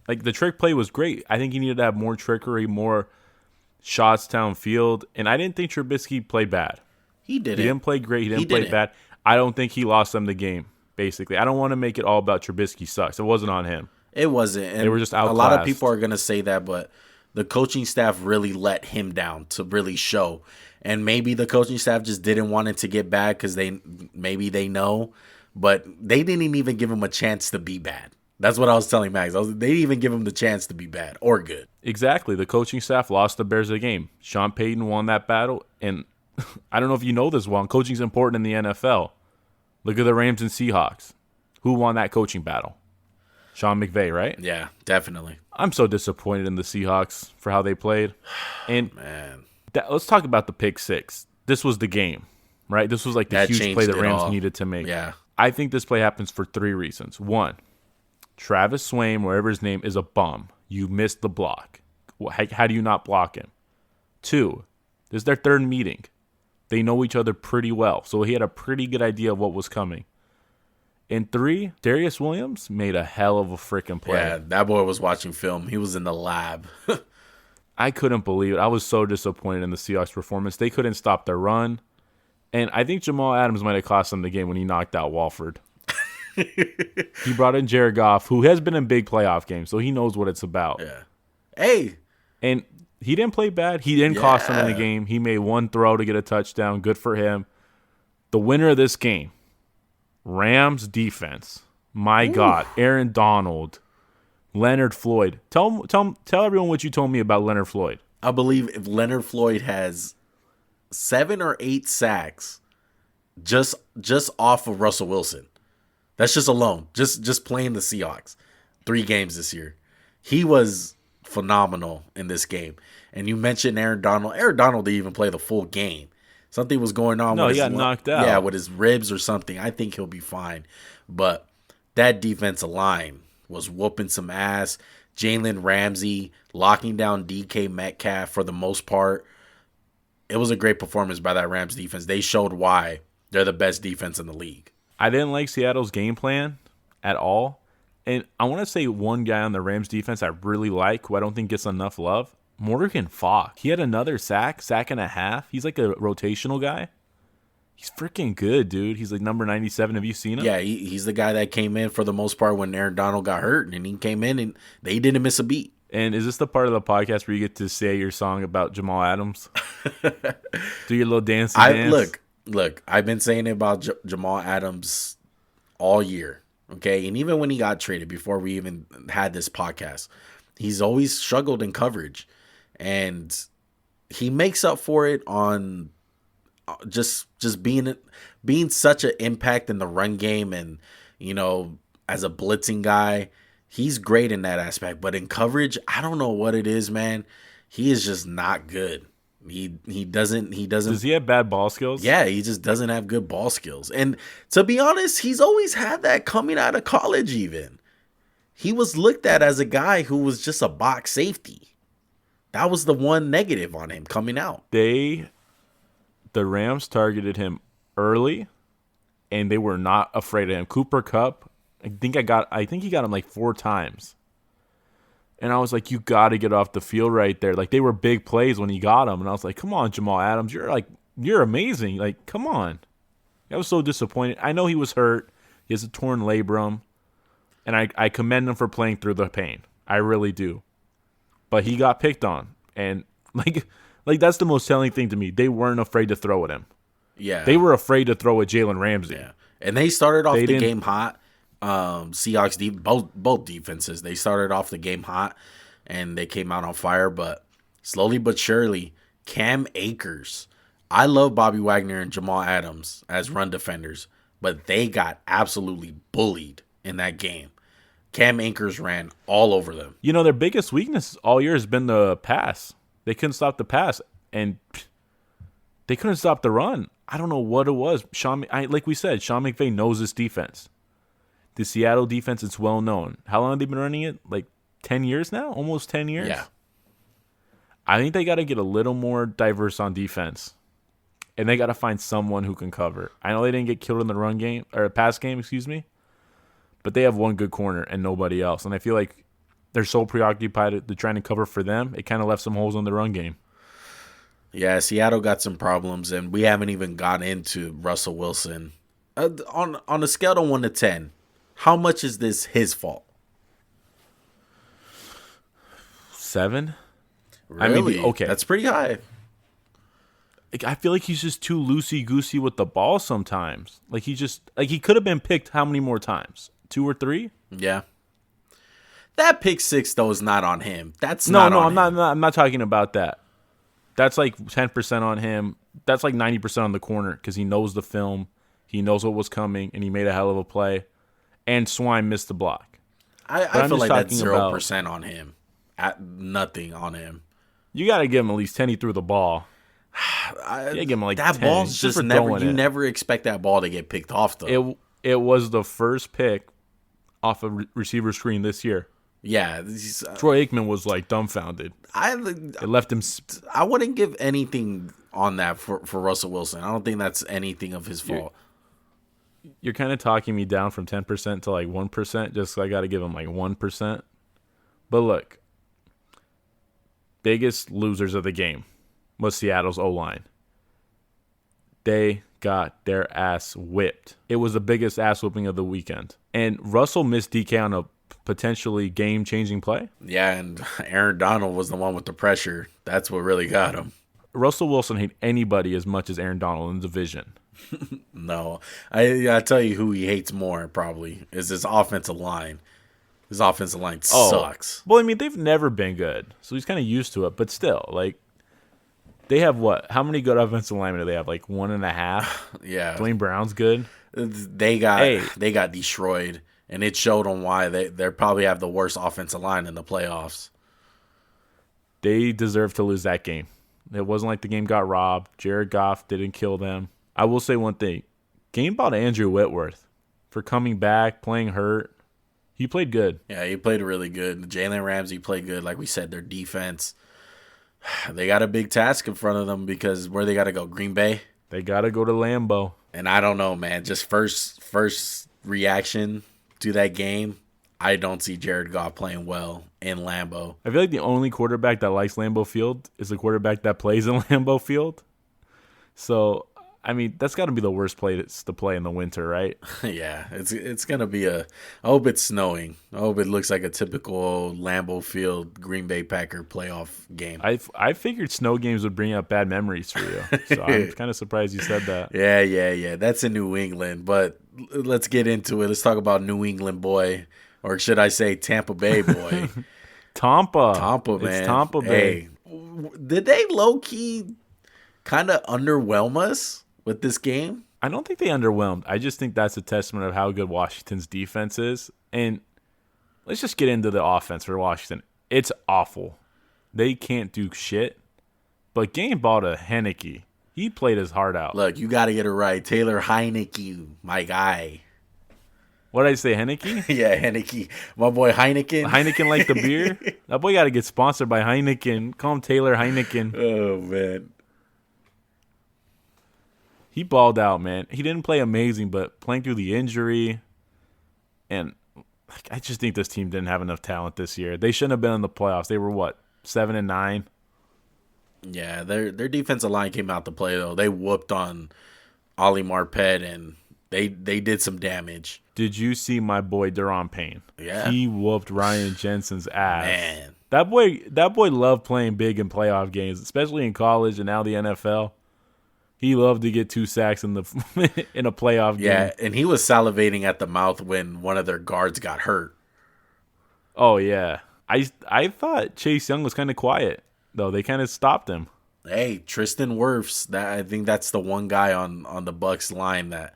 Like, the trick play was great. I think he needed to have more trickery, more shots downfield. And I didn't think Trubisky played bad. He didn't. He didn't play great. He didn't play bad. I don't think he lost them the game, basically. I don't want to make it all about Trubisky sucks. It wasn't on him. It wasn't. And they were just outclassed. A lot of people are going to say that, but the coaching staff really let him down to really show. And maybe the coaching staff just didn't want it to get bad because maybe they know, but they didn't even give him a chance to be bad. That's what I was telling Max. They didn't even give him the chance to be bad or good. Exactly. The coaching staff lost the Bears the game. Sean Payton won that battle, and I don't know if you know this one. Coaching's important in the NFL. Look at the Rams and Seahawks. Who won that coaching battle? Sean McVay, right? Yeah, definitely. I'm so disappointed in the Seahawks for how they played. And man, let's talk about the pick six. This was the game, right? This was like the huge play the Rams needed to make. Yeah. I think this play happens for 3 reasons. 1, Travis Swain, wherever his name, is a bum. You missed the block. How do you not block him? 2, this is their 3rd meeting. They know each other pretty well, so he had a pretty good idea of what was coming. And 3, Darius Williams made a hell of a freaking play. Yeah, that boy was watching film. He was in the lab. I couldn't believe it. I was so disappointed in the Seahawks' performance. They couldn't stop their run. And I think Jamal Adams might have cost them the game when he knocked out Walford. He brought in Jared Goff, who has been in big playoff games, so he knows what it's about. Yeah. Hey. And he didn't play bad. He didn't cost them in the game. He made 1 throw to get a touchdown. Good for him. The winner of this game, Rams defense. My God. Aaron Donald. Leonard Floyd. Tell everyone what you told me about Leonard Floyd. I believe if Leonard Floyd has 7 or 8 sacks just off of Russell Wilson. That's just alone. Just playing the Seahawks. 3 games this year. He was phenomenal in this game. And you mentioned Aaron Donald. Aaron Donald didn't even play the full game. Something was going on. No, with he got knocked out. Yeah, with his ribs or something. I think he'll be fine. But that defensive line was whooping some ass. Jalen Ramsey locking down DK Metcalf for the most part. It was a great performance by that Rams defense. They showed why they're the best defense in the league. I didn't like Seattle's game plan at all. And I want to say one guy on the Rams defense I really like, who I don't think gets enough love, Morgan Fox. He had another sack and a half. He's like a rotational guy. He's freaking good, dude. He's like number 97. Have you seen him? Yeah, he's the guy that came in for the most part when Aaron Donald got hurt, and he came in and they didn't miss a beat. And is this the part of the podcast where you get to say your song about Jamal Adams? Do your little dance? Look, I've been saying it about Jamal Adams all year, okay? And even when he got traded, before we even had this podcast, he's always struggled in coverage. And he makes up for it on just being such an impact in the run game and, you know, as a blitzing guy. He's great in that aspect. But in coverage, I don't know what it is, man. He is just not good. He doesn't. Does he have bad ball skills? Yeah, he just doesn't have good ball skills. And to be honest, he's always had that coming out of college even. He was looked at as a guy who was just a box safety. That was the one negative on him coming out. The Rams targeted him early, and they were not afraid of him. Cooper Kupp, I think he got him like 4 times. And I was like, you got to get off the field right there. Like, they were big plays when he got him. And I was like, come on, Jamal Adams. You're amazing. Like, come on. I was so disappointed. I know he was hurt. He has a torn labrum. And I commend him for playing through the pain. I really do. But he got picked on. And, like that's the most telling thing to me. They weren't afraid to throw at him. Yeah. They were afraid to throw at Jalen Ramsey. Yeah. And they started off the game hot. Seahawks both defenses, they started off the game hot and they came out on fire, but slowly but surely Cam Akers I love Bobby Wagner and Jamal Adams as run defenders, but they got absolutely bullied in that game. Cam Akers ran all over them. You know, their biggest weakness all year has been the pass. They couldn't stop the pass, and they couldn't stop the run. I don't know what it was. Like we said, Sean McVay knows this defense. The Seattle defense is well known. How long have they been running it? Like 10 years now? Almost 10 years? Yeah. I think they got to get a little more diverse on defense. And they got to find someone who can cover. I know they didn't get killed in the run game, or pass game, excuse me. But they have one good corner and nobody else. And I feel like they're so preoccupied with trying to cover for them, it kind of left some holes in the run game. Yeah, Seattle got some problems, and we haven't even got into Russell Wilson. On a scale of 1 to 10, how much is this his fault? 7? Really? I mean, okay. That's pretty high. Like, I feel like he's just too loosey-goosey with the ball sometimes. Like, he could have been picked how many more times? 2 or 3? Yeah. That pick six, though, is not on him. I'm not talking about that. That's like 10% on him. That's like 90% on the corner because he knows the film. He knows what was coming, and he made a hell of a play. And Swine missed the block. I feel like that's 0% on him. Nothing on him. You got to give him at least 10. He threw the ball. Give him like that 10. Ball's just never. You never expect that ball to get picked off, though. It was the first pick off a receiver screen this year. Yeah, Troy Aikman was like dumbfounded. It left him. I wouldn't give anything on that for Russell Wilson. I don't think that's anything of his fault. You're kind of talking me down from 10% to like 1%. Just so I got to give him like 1%. But look, biggest losers of the game was Seattle's O-line. They got their ass whipped. It was the biggest ass whooping of the weekend. And Russell missed DK on a potentially game-changing play. Yeah, and Aaron Donald was the one with the pressure. That's what really got him. Russell Wilson hate anybody as much as Aaron Donald in the division. No. I tell you who he hates more, probably, is his offensive line. His offensive line sucks. Well, I mean, they've never been good, so he's kind of used to it. But still, like, they have what? How many good offensive linemen do they have? Like 1.5? Yeah. Dwayne Brown's good. They got destroyed, and it showed them why they probably have the worst offensive line in the playoffs. They deserve to lose that game. It wasn't like the game got robbed. Jared Goff didn't kill them. I will say one thing. Game ball to Andrew Whitworth for coming back, playing hurt. He played good. Yeah, he played really good. Jalen Ramsey played good. Like we said, their defense, they got a big task in front of them because where they got to go? Green Bay? They got to go to Lambeau. And I don't know, man. Just first reaction to that game, I don't see Jared Goff playing well in Lambeau. I feel like the only quarterback that likes Lambeau Field is the quarterback that plays in Lambeau Field. So, I mean, that's got to be the worst place to play in the winter, right? Yeah, it's going to be I hope it's snowing. I hope it looks like a typical Lambeau Field Green Bay Packer playoff game. I figured snow games would bring up bad memories for you. So I'm kind of surprised you said that. Yeah. That's in New England. But let's get into it. Let's talk about New England boy. Or should I say Tampa Bay boy? Tampa, man. It's Tampa Bay. Hey, did they low-key kind of underwhelm us with this game? I don't think they underwhelmed. I just think that's a testament of how good Washington's defense is. And let's just get into the offense for Washington. It's awful. They can't do shit. But game ball to Heineke. He played his heart out. Look, you got to get it right. Taylor Heineke, my guy. What did I say, Heineke? Yeah, Heineke. My boy Heineken. Heineken like the beer? That boy got to get sponsored by Heineken. Call him Taylor Heineken. Oh, man. He balled out, man. He didn't play amazing, but playing through the injury. And I just think this team didn't have enough talent this year. They shouldn't have been in the playoffs. They were, 7-9? Yeah, their defensive line came out to play, though. They whooped on Ollie Marpet, and they did some damage. Did you see my boy Deron Payne? Yeah. He whooped Ryan Jensen's ass. Man. That boy loved playing big in playoff games, especially in college and now the NFL. He loved to get 2 sacks in a playoff game. Yeah, and he was salivating at the mouth when one of their guards got hurt. Oh, yeah. I thought Chase Young was kind of quiet, though. They kind of stopped him. Hey, Tristan Wirfs. That I think that's the one guy on the Bucks line that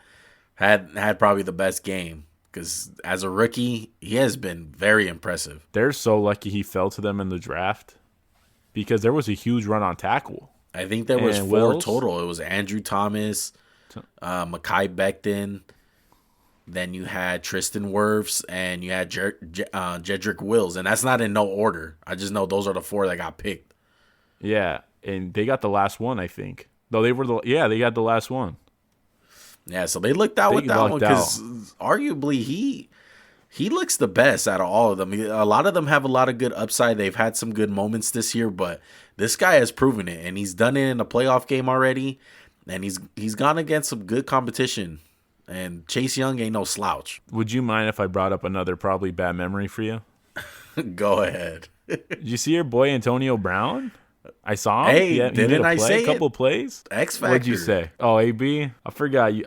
had probably the best game because as a rookie, he has been very impressive. They're so lucky he fell to them in the draft because there was a huge run on tackle. I think there was And four Wills, total. It was Andrew Thomas, Mekhi Becton. Then you had Tristan Wirfs and you had Jedrick Wills, and that's not in no order. I just know those are the four that got picked. yeah, and they got the last one, I think. No, they got the last one. Yeah, so they looked out with that one because arguably he looks the best out of all of them. A lot of them have a lot of good upside. They've had some good moments this year, but this guy has proven it, and he's done it in a playoff game already, and he's gone against some good competition. And Chase Young ain't no slouch. Would you mind if I brought up another probably bad memory for you? Go ahead. Did you see your boy Antonio Brown? I saw him. Hey, he didn't I say a couple plays? X Factor. What'd you say? Oh, AB. I forgot you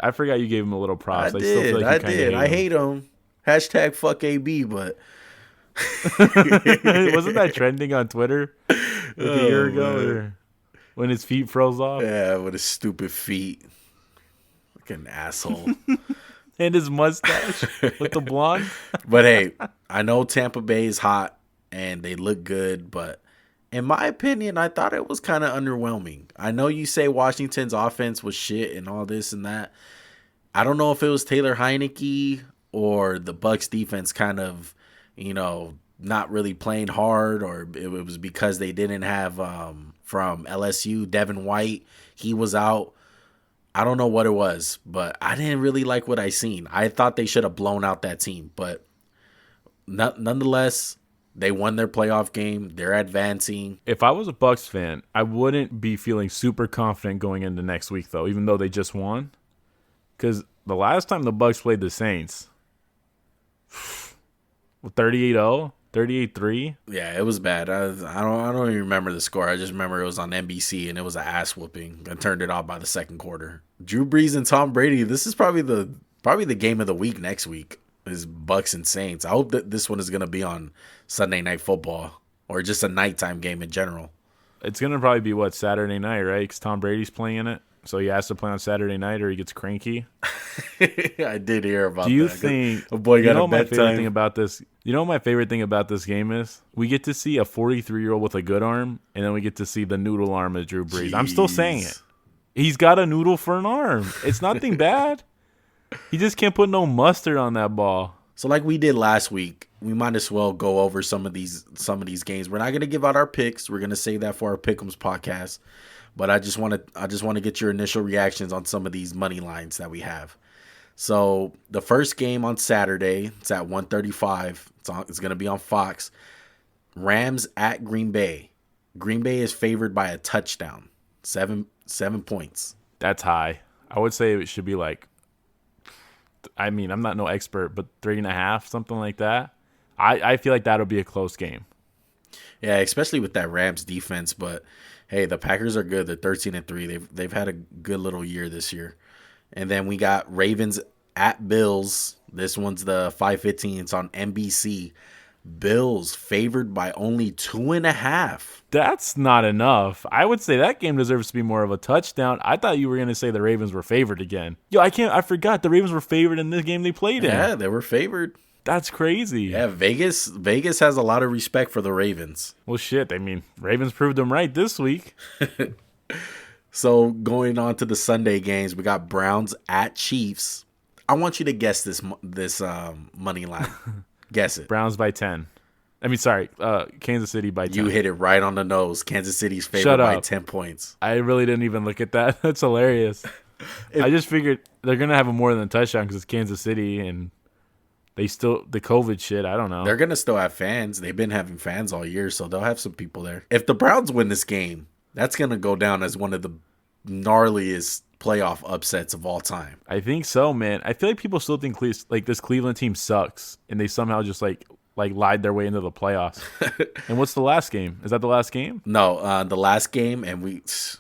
gave him a little props. I still did. feel like you I did. I hate him. Hashtag fuck AB, but wasn't that trending on Twitter like a year ago or when his feet froze off? Yeah, with his stupid feet. Like an asshole. And his mustache with the blonde. But hey, I know Tampa Bay is hot and they look good, but in my opinion, I thought it was kind of underwhelming. I know you say Washington's offense was shit and all this and that. I don't know if it was Taylor Heineke or the Bucs defense kind of, not really playing hard, or it was because they didn't have from LSU, Devin White. He was out. I don't know what it was, but I didn't really like what I seen. I thought they should have blown out that team, but nonetheless, they won their playoff game. They're advancing. If I was a Bucs fan, I wouldn't be feeling super confident going into next week, though, even though they just won. Because the last time the Bucs played the Saints, 38-0, 38-3. Yeah, it was bad. I don't even remember the score. I just remember it was on NBC and it was an ass whooping. I turned it off by the second quarter. Drew Brees and Tom Brady. This is probably the game of the week next week. Is Bucks and Saints. I hope that this one is going to be on Sunday Night Football or just a nighttime game in general. It's going to probably be, Saturday night, right? Because Tom Brady's playing in it. So he has to play on Saturday night or he gets cranky. I did hear about that. Do you think a boy got a bedtime? My favorite thing about this? You know what my favorite thing about this game is? We get to see a 43-year-old with a good arm, and then we get to see the noodle arm of Drew Brees. I'm still saying it. He's got a noodle for an arm. It's nothing bad. He just can't put no mustard on that ball. So like we did last week, we might as well go over some of these games. We're not going to give out our picks. We're going to save that for our Pick'ems podcast. But I just want to get your initial reactions on some of these money lines that we have. So the first game on Saturday, it's at 1:35. It's going to be on Fox. Rams at Green Bay. Green Bay is favored by a touchdown, 7 points. That's high. I would say it should be I'm not no expert, but 3.5, something like that. I feel like that'll be a close game. Yeah, especially with that Rams defense. But hey, the Packers are good. They're 13-3. They've had a good little year this year. And then we got Ravens at Bills. This one's the 5:15. It's on NBC. Bills favored by only 2.5. That's not enough. I would say that game deserves to be more of a touchdown. I thought you were going to say the Ravens were favored again. I forgot the Ravens were favored in this game they played in. Yeah, they were favored. That's crazy. Yeah, Vegas has a lot of respect for the Ravens. Well, shit. Ravens proved them right this week. So going on to the Sunday games, we got Browns at Chiefs. I want you to guess this money line. Guess it. Browns by 10. Kansas City by 10. You hit it right on the nose. Kansas City's favored by 10 points. I really didn't even look at that. That's hilarious. I just figured they're going to have a more than a touchdown because it's Kansas City and the COVID shit, I don't know. They're going to still have fans. They've been having fans all year, so they'll have some people there. If the Browns win this game, that's going to go down as one of the gnarliest playoff upsets of all time. I think so, man. I feel like people still think this Cleveland team sucks, and they somehow just lied their way into the playoffs. And what's the last game? Is that the last game? No, the last game, and it's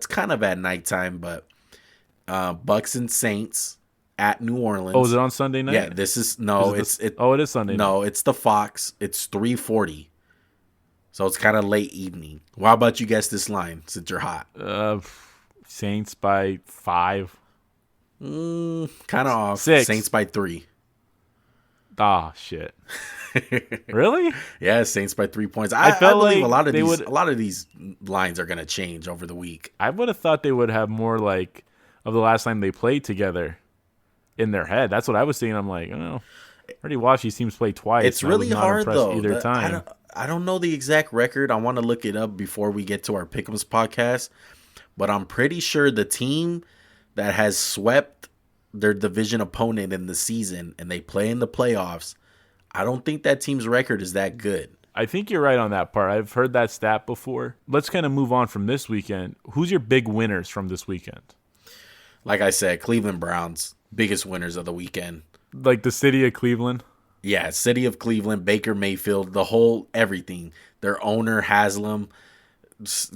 kind of at nighttime, but Bucks and Saints at New Orleans. Oh, is it on Sunday night? Yeah, it is Sunday night. No, it's the Fox. It's 3:40. So it's kind of late evening. Well, how about you guess this line since you're hot? Saints by 5. Kind of off. 6. Saints by 3. Ah, shit. Really? Yeah, Saints by 3 points. I I felt believe like a lot of these lines are going to change over the week. I would have thought they would have more like of the last time they played together in their head. That's what I was thinking. I'm like, oh, already watched these teams play twice. It's really hard though. Either time. I don't know the exact record. I want to look it up before we get to our Pick'ems podcast. But I'm pretty sure the team that has swept their division opponent in the season and they play in the playoffs, I don't think that team's record is that good. I think you're right on that part. I've heard that stat before. Let's kind of move on from this weekend. Who's your big winners from this weekend? Like I said, Cleveland Browns, biggest winners of the weekend. Like the city of Cleveland? Yeah, city of Cleveland, Baker Mayfield, the whole everything. Their owner, Haslam,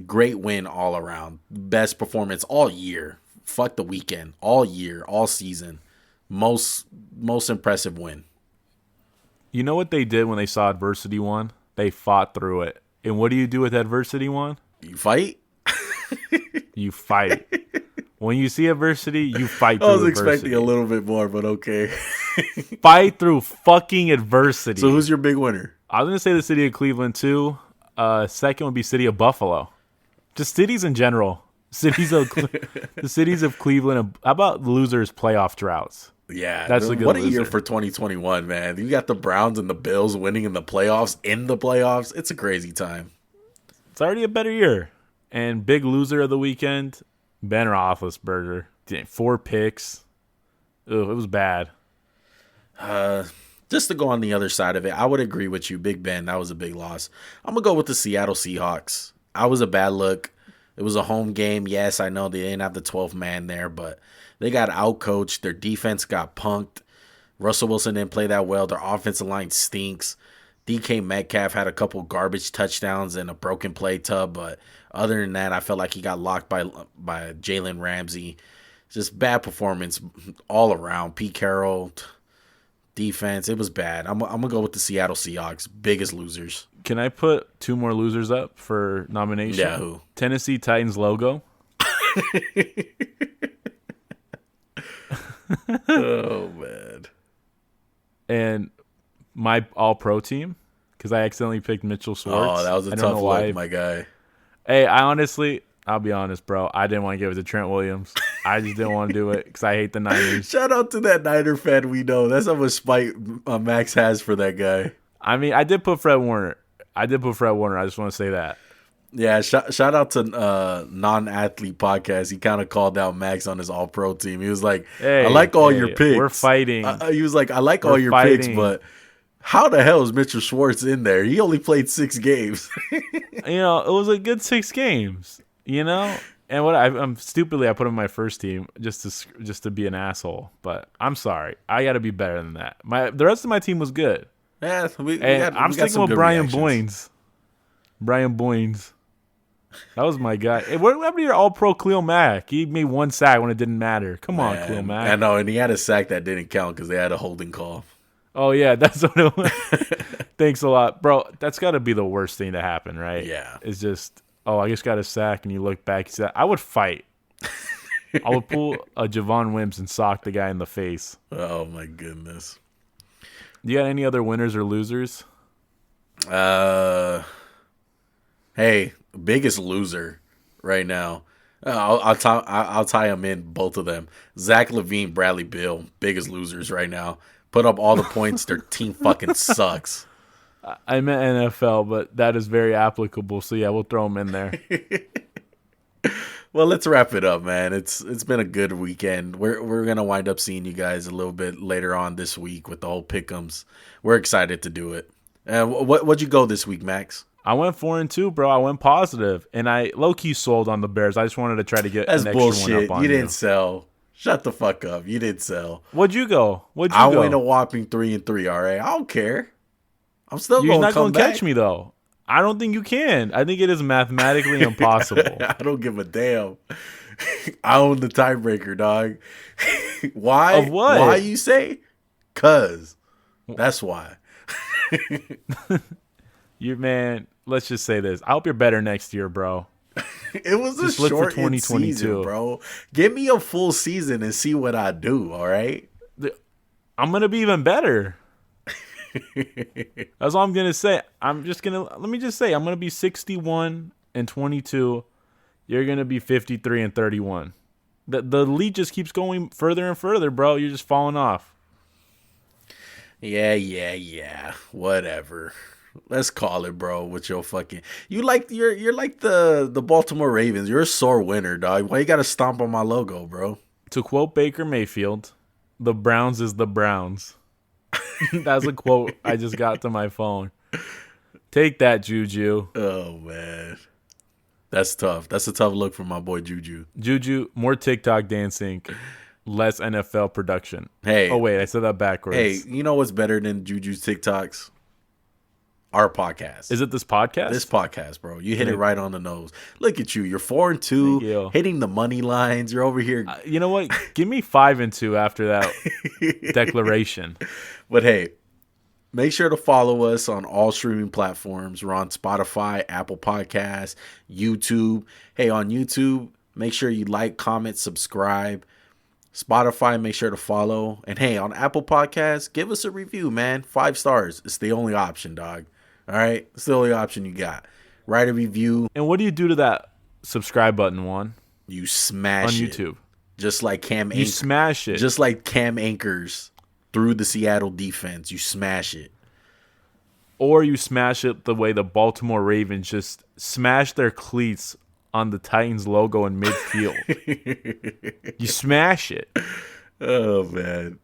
great win all around. Best performance all year. Fuck the weekend. All year, all season. Most impressive win. You know what they did when they saw adversity one? They fought through it. And what do you do with adversity one? You fight? You fight. When you see adversity, you fight through I was adversity. expecting a little bit more, but okay. Fight through fucking adversity. So who's your big winner? I was going to say the city of Cleveland too. Second would be city of Buffalo. Just cities in general. The cities of Cleveland. How about losers playoff droughts? Yeah, that's a good what loser. A year for 2021, man. You got the Browns and the Bills winning in the playoffs. It's a crazy time. It's already a better year. And big loser of the weekend, Ben Roethlisberger. 4 picks. Ugh, it was bad. Just to go on the other side of it, I would agree with you, Big Ben. That was a big loss. I'm going to go with the Seattle Seahawks. I was a bad look. It was a home game. Yes, I know they didn't have the 12th man there, but they got outcoached. Their defense got punked. Russell Wilson didn't play that well. Their offensive line stinks. DK Metcalf had a couple garbage touchdowns and a broken play tub, but other than that, I felt like he got locked by Jalen Ramsey. Just bad performance all around. Pete Carroll, defense, it was bad. I'm going to go with the Seattle Seahawks, biggest losers. Can I put 2 more losers up for nomination? Yeah, who? Tennessee Titans logo. Oh, man. And my all-pro team, because I accidentally picked Mitchell Schwartz. Oh, that was a tough look, my guy. Hey, I'll be honest, bro. I didn't want to give it to Trent Williams. I just didn't want to do it because I hate the Niners. Shout out to that Niner fan we know. That's how much spite Max has for that guy. I mean, I did put Fred Warner. I just want to say that. Yeah, shout out to Non-Athlete Podcast. He kind of called out Max on his all-pro team. He was like, I like all your picks. We're fighting. He was like, I like all your picks, but how the hell is Mitchell Schwartz in there? He only played 6 games. It was a good 6 games, And what I'm stupidly, I put him in my first team just to be an asshole. But I'm sorry. I got to be better than that. The rest of my team was good. Yeah, I'm sticking with Brian Boynes. Brian Boynes. That was my guy. Hey, what happened to your all-pro Khalil Mack? He made 1 sack when it didn't matter. Come on, Khalil Mack. I know, and he had a sack that didn't count because they had a holding call. Oh, yeah, that's what it was. Thanks a lot. Bro, that's got to be the worst thing to happen, right? Yeah. It's just, I just got a sack, and you look back. You said, I would fight. I would pull a Javon Wims and sock the guy in the face. Oh, my goodness. Do you got any other winners or losers? Hey, biggest loser right now. I'll tie them in, both of them. Zach Levine, Bradley Beal, biggest losers right now. Put up all the points. Their team fucking sucks. I meant NFL, but that is very applicable. So yeah, we'll throw them in there. Well, let's wrap it up, man. It's been a good weekend. We're gonna wind up seeing you guys a little bit later on this week with the whole pick'ems. We're excited to do it. What'd you go this week, Max? I went 4-2, bro. I went positive, and I low-key sold on the Bears. I just wanted to try to get That's an extra bullshit. one up on You didn't sell. Shut the fuck up. You didn't sell. What'd you go? I went a whopping 3-3. All right, I don't care. I'm still You're going to not going to catch me though. I don't think you can. I think it is mathematically impossible. I don't give a damn. I own the tiebreaker, dog. Why? Of what? Why you say? 'Cause. That's why. You man, let's just say this. I hope you're better next year, bro. It was Just a look for short 2022. season, bro. Give me a full season and see what I do, all right? I'm going to be even better. That's all I'm going to say. Let me just say, I'm going to be 61-22. You're going to be 53-31. The lead just keeps going further and further, bro. You're just falling off. Yeah. Whatever. Let's call it, bro. With your fucking, you're like the Baltimore Ravens. You're a sore winner, dog. Why you gotta stomp on my logo, bro? To quote Baker Mayfield, the Browns is the Browns. That's a quote I just got to my phone. Take that, Juju. Oh man, that's tough. That's a tough look for my boy Juju. Juju, more TikTok dancing, less NFL production. Hey, oh wait, I said that backwards. Hey, you know what's better than Juju's TikToks? Our podcast. Is it this podcast? This podcast, bro. You hit it right on the nose. Look at you. You're 4-2, hitting the money lines. You're over here. You know what? Give me 5-2 after that declaration. But hey, make sure to follow us on all streaming platforms. We're on Spotify, Apple Podcasts, YouTube. Hey, on YouTube, make sure you like, comment, subscribe. Spotify, make sure to follow. And hey, on Apple Podcasts, give us a review, man. 5 stars. It's the only option, dog. All right? It's the only option you got. Write a review. And what do you do to that subscribe button, Juan? You smash it. On YouTube. Just like You smash it. Just like Cam anchors through the Seattle defense. You smash it. Or you smash it the way the Baltimore Ravens just smash their cleats on the Titans logo in midfield. You smash it. Oh, man.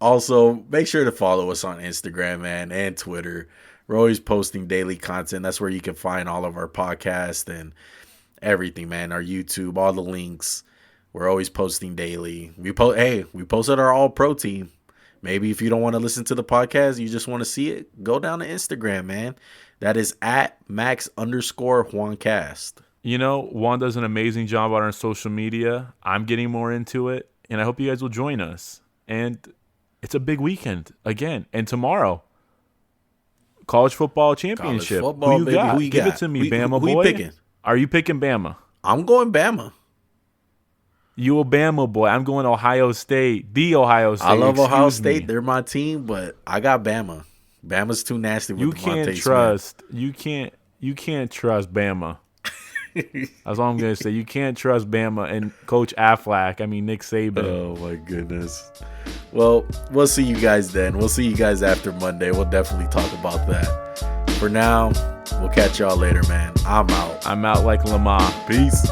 Also, make sure to follow us on Instagram, man, and Twitter. We're always posting daily content. That's where you can find all of our podcasts and everything, man. Our YouTube, all the links. We're always posting daily. We posted our All-Pro team. Maybe if you don't want to listen to the podcast, you just want to see it, go down to Instagram, man. That is at Max_JuanCast. You know, Juan does an amazing job on our social media. I'm getting more into it, and I hope you guys will join us. And it's a big weekend again. And tomorrow, college football championship. College football, who you got? Give it to me, Bama boy. Who you picking? Are you picking Bama? I'm going Bama. You a Bama boy. I'm going Ohio State. The Ohio State. I love Ohio State. They're my team, but I got Bama. Bama's too nasty with Devontae Smith. You can't trust Bama. That's all I'm going to say. You can't trust Bama and Coach Aflac. I mean, Nick Saban. Oh, my goodness. Well, we'll see you guys then. We'll see you guys after Monday. We'll definitely talk about that. For now, we'll catch y'all later, man. I'm out. I'm out like Lamar. Peace.